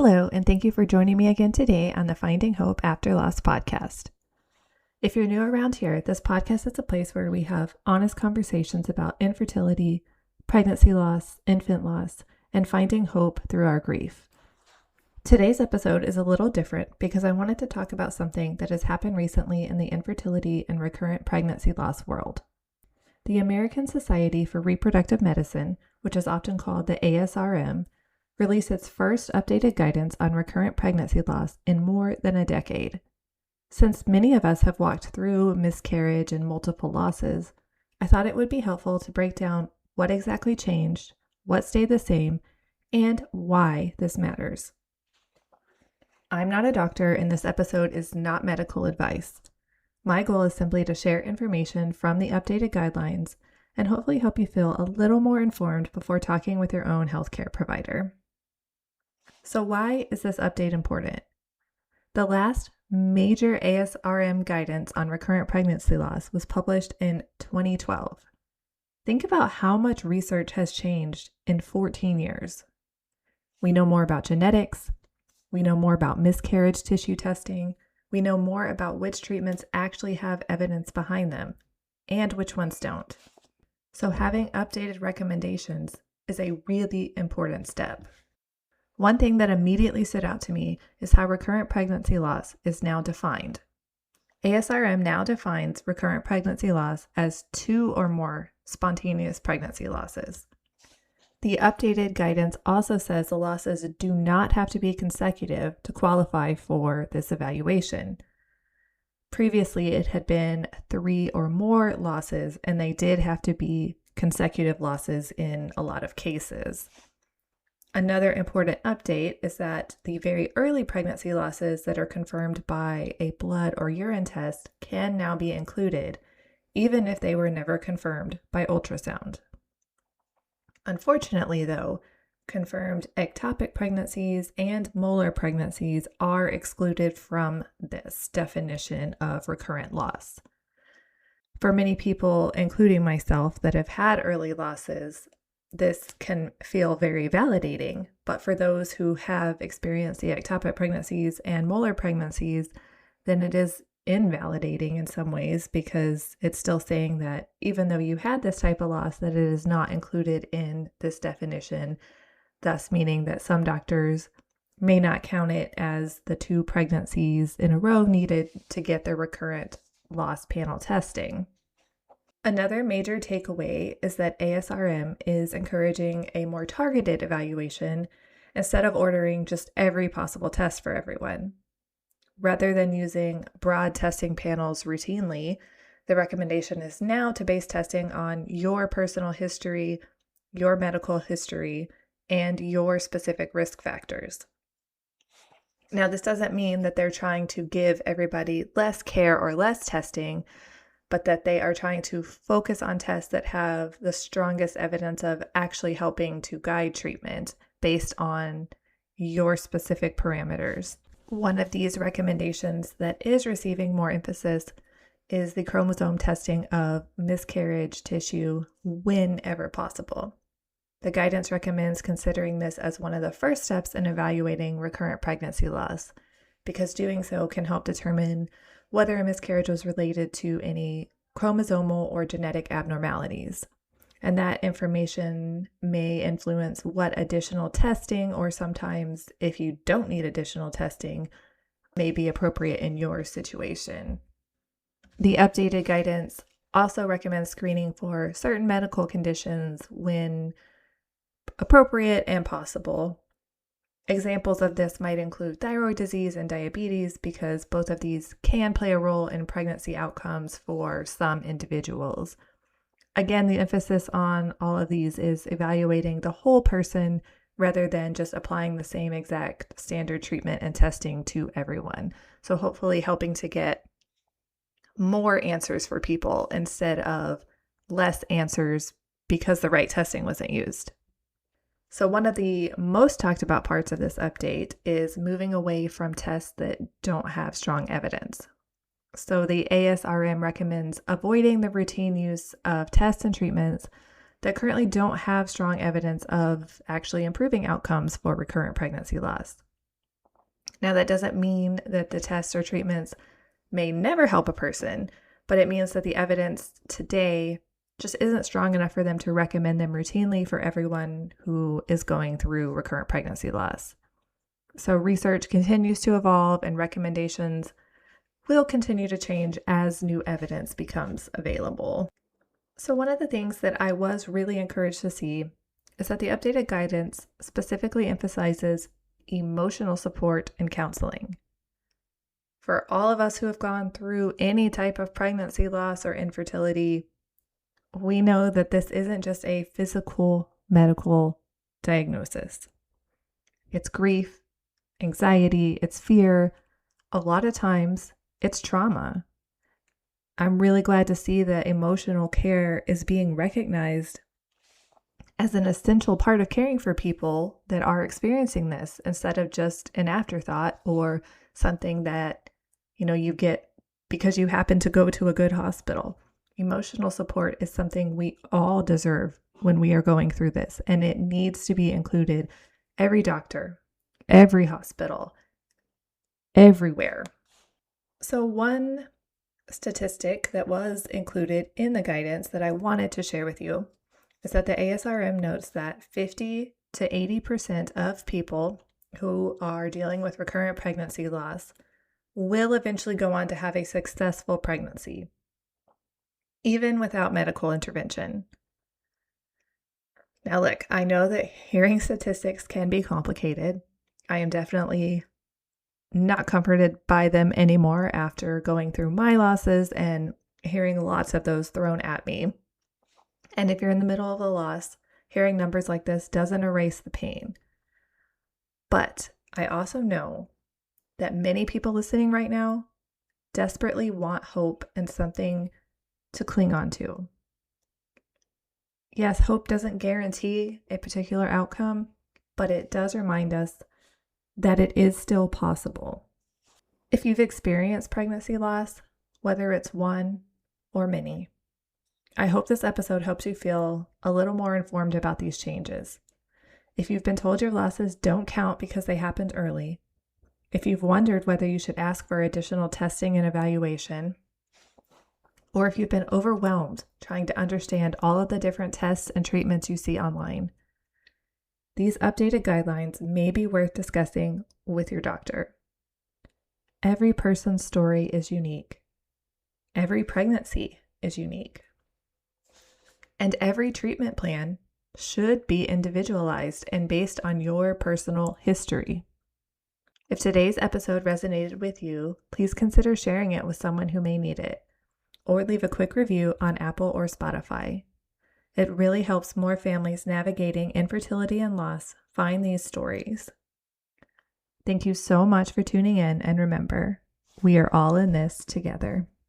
Hello, and thank you for joining me again today on the Finding Hope After Loss podcast. If you're new around here, this podcast is a place where we have honest conversations about infertility, pregnancy loss, infant loss, and finding hope through our grief. Today's episode is a little different because I wanted to talk about something that has happened recently in the infertility and recurrent pregnancy loss world. The American Society for Reproductive Medicine, which is often called the ASRM, released its first updated guidance on recurrent pregnancy loss in more than a decade. Since many of us have walked through miscarriage and multiple losses, I thought it would be helpful to break down what exactly changed, what stayed the same, and why this matters. I'm not a doctor, and this episode is not medical advice. My goal is simply to share information from the updated guidelines and hopefully help you feel a little more informed before talking with your own healthcare provider. So why is this update important? The last major ASRM guidance on recurrent pregnancy loss was published in 2012. Think about how much research has changed in 14 years. We know more about genetics. We know more about miscarriage tissue testing. We know more about which treatments actually have evidence behind them and which ones don't. So having updated recommendations is a really important step. One thing that immediately stood out to me is how recurrent pregnancy loss is now defined. ASRM now defines recurrent pregnancy loss as 2 or more spontaneous pregnancy losses. The updated guidance also says the losses do not have to be consecutive to qualify for this evaluation. Previously, it had been 3 or more losses, and they did have to be consecutive losses in a lot of cases. Another important update is that the very early pregnancy losses that are confirmed by a blood or urine test can now be included, even if they were never confirmed by ultrasound. Unfortunately, though, confirmed ectopic pregnancies and molar pregnancies are excluded from this definition of recurrent loss. For many people, including myself, that have had early losses, this can feel very validating, but for those who have experienced the ectopic pregnancies and molar pregnancies, then it is invalidating in some ways because it's still saying that even though you had this type of loss, that it is not included in this definition, thus meaning that some doctors may not count it as the 2 pregnancies in a row needed to get the recurrent loss panel testing. Another major takeaway is that ASRM is encouraging a more targeted evaluation instead of ordering just every possible test for everyone. Rather than using broad testing panels routinely, the recommendation is now to base testing on your personal history, your medical history, and your specific risk factors. Now, this doesn't mean that they're trying to give everybody less care or less testing, but that they are trying to focus on tests that have the strongest evidence of actually helping to guide treatment based on your specific parameters. One of these recommendations that is receiving more emphasis is the chromosome testing of miscarriage tissue whenever possible. The guidance recommends considering this as one of the first steps in evaluating recurrent pregnancy loss, because doing so can help determine whether a miscarriage was related to any chromosomal or genetic abnormalities. And that information may influence what additional testing, or sometimes if you don't need additional testing, may be appropriate in your situation. The updated guidance also recommends screening for certain medical conditions when appropriate and possible. Examples of this might include thyroid disease and diabetes, because both of these can play a role in pregnancy outcomes for some individuals. Again, the emphasis on all of these is evaluating the whole person rather than just applying the same exact standard treatment and testing to everyone. So hopefully helping to get more answers for people instead of less answers because the right testing wasn't used. So one of the most talked about parts of this update is moving away from tests that don't have strong evidence. So the ASRM recommends avoiding the routine use of tests and treatments that currently don't have strong evidence of actually improving outcomes for recurrent pregnancy loss. Now, that doesn't mean that the tests or treatments may never help a person, but it means that the evidence today just isn't strong enough for them to recommend them routinely for everyone who is going through recurrent pregnancy loss. So research continues to evolve and recommendations will continue to change as new evidence becomes available. So one of the things that I was really encouraged to see is that the updated guidance specifically emphasizes emotional support and counseling. For all of us who have gone through any type of pregnancy loss or infertility, we know that this isn't just a physical medical diagnosis. It's grief, anxiety, it's fear. A lot of times it's trauma. I'm really glad to see that emotional care is being recognized as an essential part of caring for people that are experiencing this, instead of just an afterthought or something that, you get because you happen to go to a good hospital. Emotional support is something we all deserve when we are going through this, and it needs to be included. Every doctor, every hospital, everywhere. So one statistic that was included in the guidance that I wanted to share with you is that the ASRM notes that 50 to 80% of people who are dealing with recurrent pregnancy loss will eventually go on to have a successful pregnancy, even without medical intervention. Now, look, I know that hearing statistics can be complicated. I am definitely not comforted by them anymore after going through my losses and hearing lots of those thrown at me. And if you're in the middle of a loss, hearing numbers like this doesn't erase the pain. But I also know that many people listening right now desperately want hope and something to cling on to. Yes, hope doesn't guarantee a particular outcome, but it does remind us that it is still possible. If you've experienced pregnancy loss, whether it's one or many, I hope this episode helps you feel a little more informed about these changes. If you've been told your losses don't count because they happened early, if you've wondered whether you should ask for additional testing and evaluation, or if you've been overwhelmed trying to understand all of the different tests and treatments you see online, these updated guidelines may be worth discussing with your doctor. Every person's story is unique. Every pregnancy is unique. And every treatment plan should be individualized and based on your personal history. If today's episode resonated with you, please consider sharing it with someone who may need it, or leave a quick review on Apple or Spotify. It really helps more families navigating infertility and loss find these stories. Thank you so much for tuning in, and remember, we are all in this together.